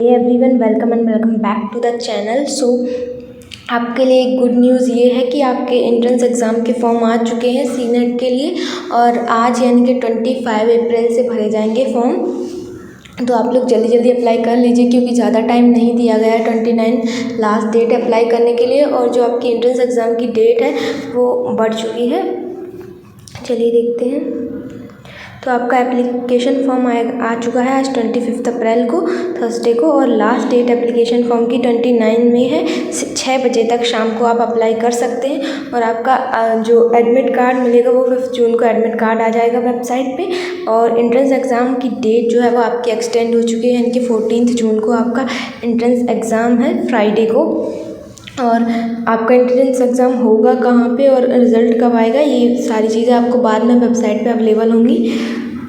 Hey everyone, welcome and welcome back to the channel. आपके लिए एक गुड न्यूज़ ये है कि आपके एंट्रेंस एग्ज़ाम के फॉर्म आ चुके हैं सी नेट के लिए, और आज यानी कि 25 अप्रैल से भरे जाएंगे फॉर्म। तो आप लोग जल्दी जल्दी अप्लाई कर लीजिए, क्योंकि ज़्यादा टाइम नहीं दिया गया है। 29 लास्ट डेट है अप्लाई करने के लिए, और जो आपकी एंट्रेंस एग्ज़ाम की डेट है वो बढ़ चुकी है। चलिए देखते हैं। तो आपका एप्लीकेशन फॉर्म आ चुका है आज 25 अप्रैल को, थर्सडे को, और लास्ट डेट एप्लीकेशन फॉर्म की 29 में है। 6 बजे तक शाम को आप अप्लाई कर सकते हैं। और आपका जो एडमिट कार्ड मिलेगा वो 5 जून को एडमिट कार्ड आ जाएगा वेबसाइट पे। और एंट्रेंस एग्ज़ाम की डेट जो है वो आपकी एक्सटेंड हो चुकी है, यानी कि 14 जून को आपका एंट्रेंस एग्ज़ाम है, फ्राइडे को। और आपका एंट्रेंस एग्ज़ाम होगा कहाँ पे और रिज़ल्ट कब आएगा, ये सारी चीज़ें आपको बाद में वेबसाइट पे अवेलेबल होंगी।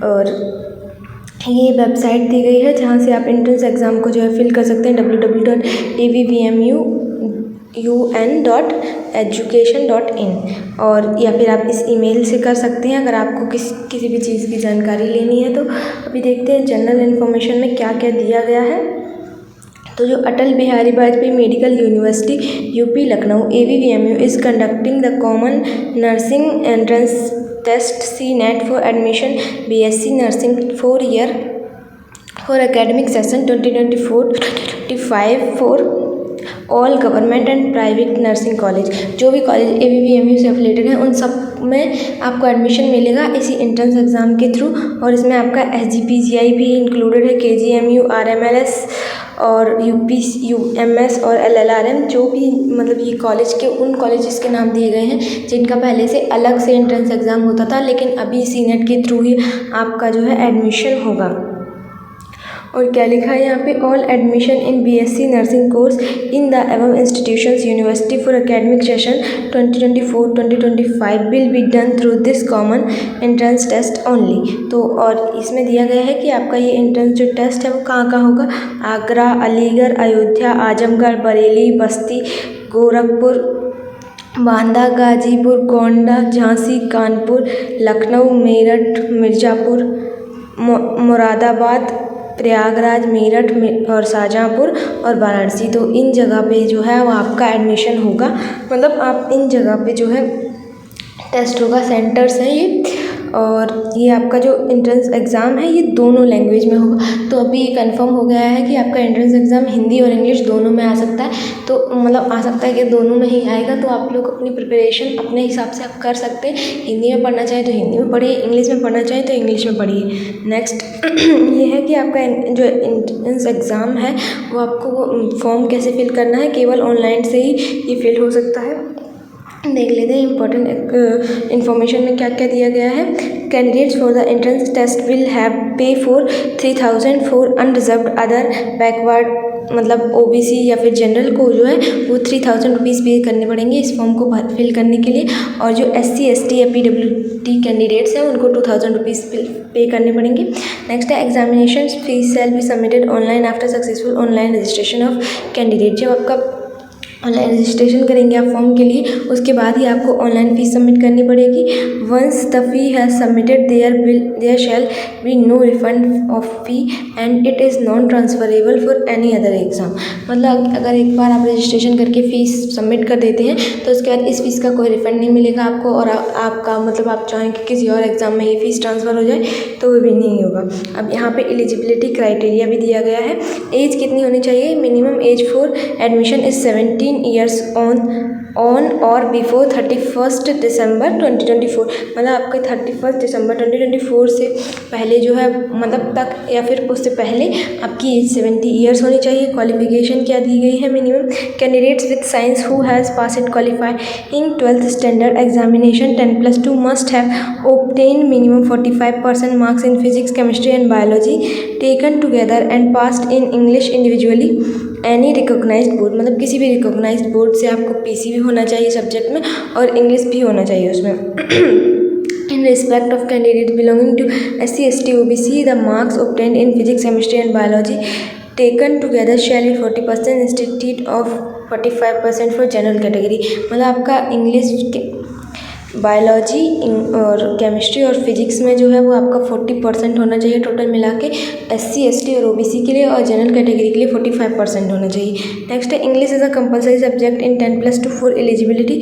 और ये वेबसाइट दी गई है जहाँ से आप एंट्रेंस एग्ज़ाम को जो है फिल कर सकते हैं, www.avvmu.un.education.in। और या फिर आप इस ईमेल से कर सकते हैं अगर आपको किसी भी चीज़ की जानकारी लेनी है। तो अभी देखते हैं जनरल इन्फॉर्मेशन में क्या क्या दिया गया है। तो जो Atal Bihari Vajpayee medical university UP Lucknow AVVMU is conducting the common nursing entrance test C net for admission BSc nursing 4 year for academic session 2024-2025 for all government and private nursing college. जो भी कॉलेज AVVMU से एफिलेटेड हैं उन सब में आपको admission मिलेगा इसी एंट्रेंस एग्ज़ाम के थ्रू। और इसमें आपका SGPGI भी इंक्लूडेड है, KGMU, RMLS और UPUMS और LLRM। जो भी मतलब ये कॉलेज के उन कॉलेजेस के नाम दिए गए हैं जिनका पहले से अलग से एंट्रेंस एग्ज़ाम होता था, लेकिन अभी सी नेट के थ्रू ही आपका जो है एडमिशन होगा। और क्या लिखा है यहाँ पे, all admission in BSc nursing course in the above institutions university for academic session 2024-2025 will be done through this common entrance test only. तो और इसमें दिया गया है कि आपका ये एंट्रेंस जो टेस्ट है वो कहाँ कहाँ होगा। आगरा, अलीगढ़, अयोध्या, आजमगढ़, बरेली, बस्ती, गोरखपुर, बांदा, गाजीपुर, गोंडा, झांसी, कानपुर, लखनऊ, मेरठ, मिर्ज़ापुर, मुरादाबाद, प्रयागराज, मेरठ और शाहजहाँपुर और वाराणसी। तो इन जगह पे जो है वो आपका एडमिशन होगा। मतलब आप इन जगह पे जो है टेस्ट होगा, सेंटर्स हैं ये। और ये आपका जो एंट्रेंस एग्ज़ाम है ये दोनों लैंग्वेज में होगा। तो अभी ये कंफर्म हो गया है कि आपका एंट्रेंस एग्ज़ाम हिंदी और इंग्लिश दोनों में आ सकता है। तो मतलब आ सकता है कि दोनों में ही आएगा। तो आप लोग अपनी प्रिपरेशन अपने हिसाब से आप कर सकते हैं। हिंदी में पढ़ना चाहें तो हिंदी में पढ़िए, इंग्लिश में पढ़ना चाहें तो इंग्लिश में पढ़िए। नेक्स्ट ये है कि आपका जो एंट्रेंस एग्ज़ाम है वो आपको फॉर्म कैसे फिल करना है, केवल ऑनलाइन से ही ये फिल हो सकता है। देख लेते हैं इंपॉर्टेंट इन्फॉर्मेशन में क्या क्या दिया गया है। Candidates for the entrance test will have pay for 3000 for unreserved other backward, मतलब OBC या फिर जनरल को जो है वो 3000 रुपीज़ पे करने पड़ेंगे इस फॉर्म को फिल करने के लिए। और जो SC ST या PWD कैंडिडेट्स हैं उनको 2000 रुपीज़ पे करने पड़ेंगे। नेक्स्ट है examination fees shall be submitted online after successful online registration of candidate. जब आपका ऑनलाइन रजिस्ट्रेशन करेंगे आप फॉर्म के लिए, उसके बाद ही आपको ऑनलाइन फ़ीस सबमिट करनी पड़ेगी। Once the fee has submitted there shall be no refund of fee and it is non transferable for any other exam. मतलब अगर एक बार आप रजिस्ट्रेशन करके फ़ीस सबमिट कर देते हैं तो उसके बाद इस फीस का कोई रिफ़ंड नहीं मिलेगा आपको। और आपका मतलब आप चाहें कि किसी और एग्ज़ाम में ये फ़ीस ट्रांसफ़र हो जाए तो वो भी नहीं होगा। अब यहाँ पे एलिजिबिलिटी क्राइटेरिया भी दिया गया है। एज कितनी होनी चाहिए, minimum age for admission is 17 years on और बिफोर 31 दिसंबर 2024। मतलब आपके 31 दिसंबर 2024 से पहले जो है मतलब तक या फिर उससे पहले आपकी एज 70 ईयर्स होनी चाहिए। क्वालिफिकेशन क्या दी गई है, minimum candidates with science who has passed qualifying 12th standard examination 10+2 must have obtained minimum 45% marks in physics, chemistry and biology taken together and passed in English individually any recognized board। मतलब किसी भी recognised board से आपको PC भी होना चाहिए subject में और इंग्लिश भी होना चाहिए उसमें। In respect of candidates belonging to SC ST OBC, the marks obtained in physics, chemistry and biology taken together shall be 40% instead of 45% for general category। मतलब आपका इंग्लिश बायोलॉजी और केमिस्ट्री और फिजिक्स में जो है वो आपका 40% होना चाहिए टोटल मिला के, SC ST और OBC के लिए, और जनरल कैटेगरी के लिए 45% होना चाहिए। नेक्स्ट है English is a compulsory subject in 10+2 for eligibility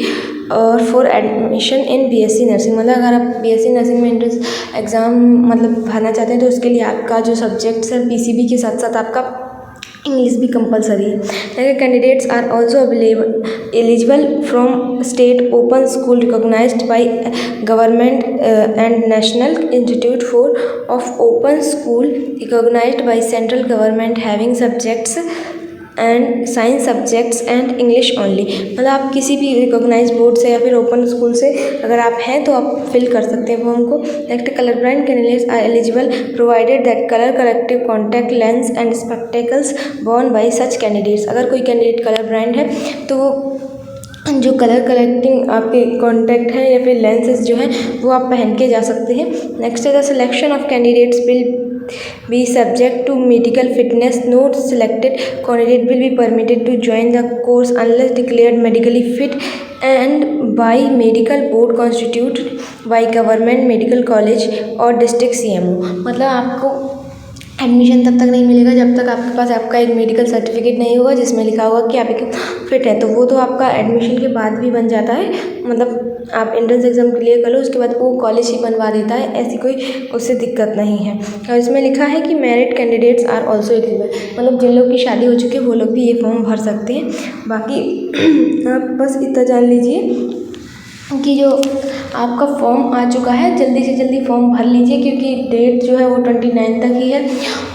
और for admission in BSc nursing. मतलब अगर आप BSc नर्सिंग में एंट्रेंस एग्ज़ाम मतलब भरना चाहते हैं तो उसके लिए आपका जो सब्जेक्ट्स है PCB के साथ साथ आपका इंग्लिश भी कंपलसरी है। Candidates are also eligible from state open school recognised by government and national institute for of open school recognised by central government having subjects and science subjects and English only. मतलब आप किसी भी recognise board से या फिर open school से अगर आप हैं तो आप फिल कर सकते हैं फॉर्म को। Next colour blind candidates are eligible provided that colour corrective contact lens and spectacles worn by such candidates. अगर कोई कैंडिडेट कलर ब्लाइंड है तो वो जो कलर कलेक्टिंग आपके कॉन्टैक्ट है या फिर लेंसेज जो हैं वो आप पहन के जा सकते हैं। नेक्स्ट है the selection of candidates will be subject to medical fitness. No selected candidate will be permitted to join the course unless declared medically fit and by medical board constituted by government medical college or district CMO। मतलब आपको admission तब तक नहीं मिलेगा जब तक आपके पास आपका एक मेडिकल सर्टिफिकेट नहीं होगा जिसमें लिखा होगा कि आप एक फिट है। तो वो तो आपका एडमिशन के बाद भी बन जाता है, मतलब आप एंट्रेंस एग्ज़ाम क्लियर कर लो उसके बाद वो कॉलेज ही बनवा देता है, ऐसी कोई उससे दिक्कत नहीं है। और इसमें लिखा है कि married candidates are also eligible, मतलब जिन लोग की शादी हो चुकी है वो लोग भी ये फॉर्म भर सकते हैं। बाकी आप बस इतना जान लीजिए कि जो आपका फॉर्म आ चुका है जल्दी से जल्दी फॉर्म भर लीजिए क्योंकि डेट जो है वो 29 तक ही है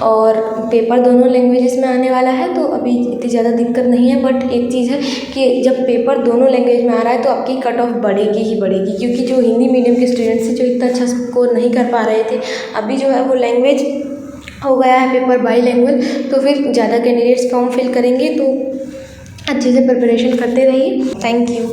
और पेपर दोनों लैंग्वेजेस में आने वाला है, तो अभी इतनी ज़्यादा दिक्कत नहीं है। बट एक चीज़ है कि जब पेपर दोनों लैंग्वेज में आ रहा है तो आपकी कट ऑफ बढ़ेगी ही बढ़ेगी, क्योंकि जो हिंदी मीडियम के स्टूडेंट्स थे जो इतना अच्छा स्कोर नहीं कर पा रहे थे, अभी जो है वो लैंग्वेज हो गया है पेपर बाईलैंग्वेज, तो फिर ज़्यादा कैंडिडेट्स फॉर्म फिल करेंगे। तो अच्छे से प्रिपरेशन करते रहिए। Thank you.